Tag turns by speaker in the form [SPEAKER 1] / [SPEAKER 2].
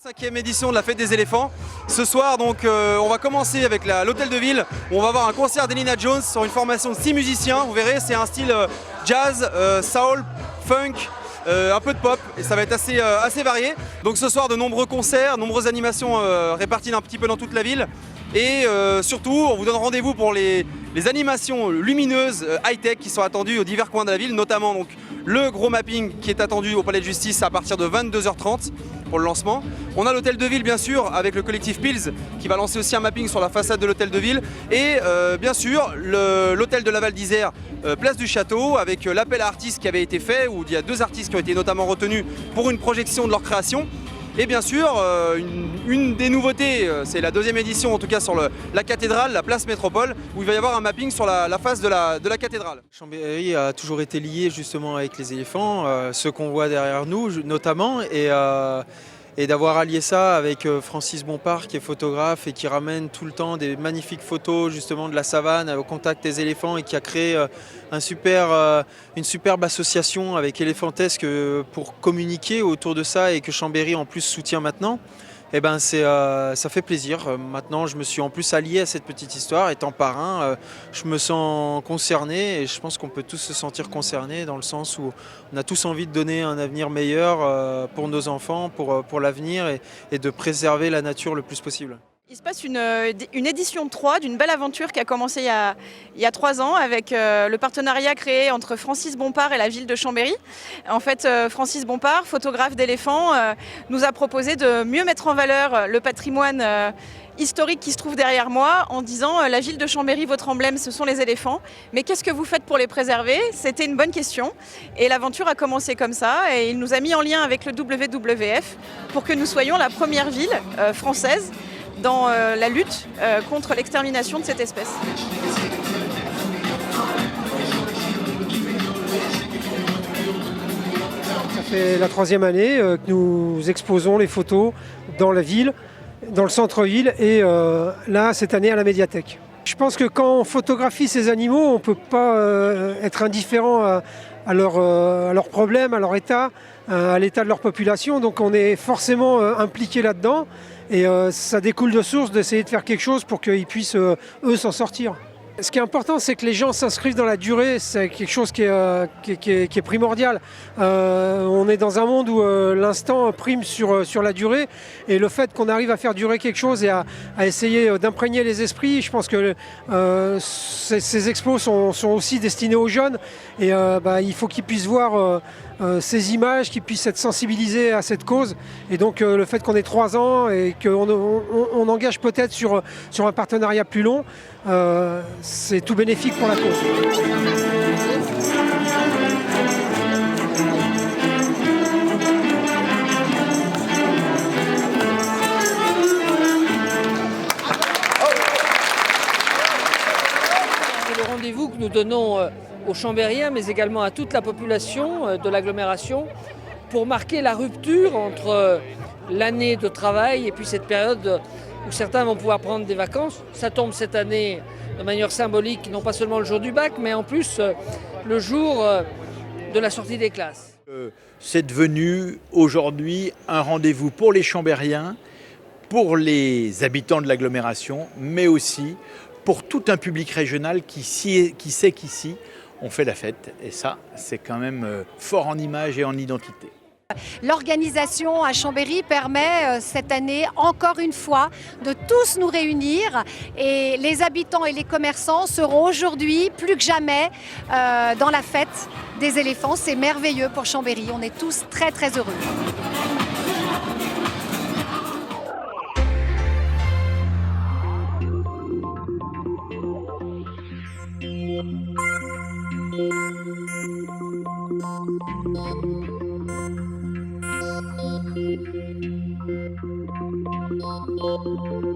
[SPEAKER 1] 5e édition de la fête des éléphants. Ce soir, donc, on va commencer avec l'hôtel de ville où on va avoir un concert d'Elina Jones sur une formation de 6 musiciens. Vous verrez, c'est un style jazz, soul, funk, un peu de pop et ça va être assez varié. Donc ce soir, de nombreux concerts, nombreuses animations réparties un petit peu dans toute la ville. Et surtout, on vous donne rendez-vous pour les animations lumineuses high-tech qui sont attendues aux divers coins de la ville, notamment donc, le gros mapping qui est attendu au Palais de Justice à partir de 22h30 pour le lancement. On a l'hôtel de ville bien sûr avec le collectif Pills qui va lancer aussi un mapping sur la façade de l'hôtel de ville et bien sûr l'hôtel de la Val d'Isère, place du Château, avec l'appel à artistes qui avait été fait où il y a 2 artistes qui ont été notamment retenus pour une projection de leur création. Et bien sûr, une des nouveautés, c'est la 2e édition en tout cas sur la cathédrale, la place Métropole, où il va y avoir un mapping sur la face de la cathédrale.
[SPEAKER 2] Chambéry a toujours été lié justement avec les éléphants, ceux qu'on voit derrière nous notamment, et d'avoir allié ça avec Francis Bompard qui est photographe et qui ramène tout le temps des magnifiques photos justement de la savane au contact des éléphants et qui a créé une superbe association avec Éléphantesque pour communiquer autour de ça et que Chambéry en plus soutient maintenant. Eh ben ça fait plaisir. Maintenant, je me suis en plus allié à cette petite histoire. Étant parrain, je me sens concerné et je pense qu'on peut tous se sentir concernés dans le sens où on a tous envie de donner un avenir meilleur pour nos enfants, pour l'avenir et de préserver la nature le plus possible.
[SPEAKER 3] Il se passe une édition 3 d'une belle aventure qui a commencé il y a 3 ans avec le partenariat créé entre Francis Bompard et la ville de Chambéry. En fait, Francis Bompard, photographe d'éléphants, nous a proposé de mieux mettre en valeur le patrimoine historique qui se trouve derrière moi en disant la ville de Chambéry, votre emblème, ce sont les éléphants. Mais qu'est-ce que vous faites pour les préserver? C'était une bonne question. Et l'aventure a commencé comme ça et il nous a mis en lien avec le WWF pour que nous soyons la première ville française dans la lutte contre l'extermination de cette espèce.
[SPEAKER 4] Ça fait la 3e année que nous exposons les photos dans la ville, dans le centre-ville et là, cette année, à la médiathèque. Je pense que quand on photographie ces animaux, on ne peut pas être indifférent à leurs problèmes, à leur état, à l'état de leur population. Donc on est forcément impliqué là-dedans. Et ça découle de source d'essayer de faire quelque chose pour qu'ils puissent, eux, s'en sortir. Ce qui est important, c'est que les gens s'inscrivent dans la durée, c'est quelque chose qui est primordial. On est dans un monde où l'instant prime sur la durée, et le fait qu'on arrive à faire durer quelque chose et à essayer d'imprégner les esprits, je pense que ces expos sont aussi destinés aux jeunes, et il faut qu'ils puissent voir ces images, qu'ils puissent être sensibilisés à cette cause. Et donc le fait qu'on ait 3 ans et qu'on engage peut-être sur un partenariat plus long, c'est tout bénéfique pour la cause.
[SPEAKER 5] C'est le rendez-vous que nous donnons aux Chambériens, mais également à toute la population de l'agglomération, pour marquer la rupture entre l'année de travail et puis cette période où certains vont pouvoir prendre des vacances. Ça tombe cette année de manière symbolique, non pas seulement le jour du bac, mais en plus le jour de la sortie des classes.
[SPEAKER 6] C'est devenu aujourd'hui un rendez-vous pour les Chambériens, pour les habitants de l'agglomération, mais aussi pour tout un public régional qui sait qu'ici, on fait la fête. Et ça, c'est quand même fort en image et en identité.
[SPEAKER 7] L'organisation à Chambéry permet cette année, encore une fois, de tous nous réunir. Et les habitants et les commerçants seront aujourd'hui, plus que jamais, dans la fête des éléphants. C'est merveilleux pour Chambéry. On est tous très, très heureux.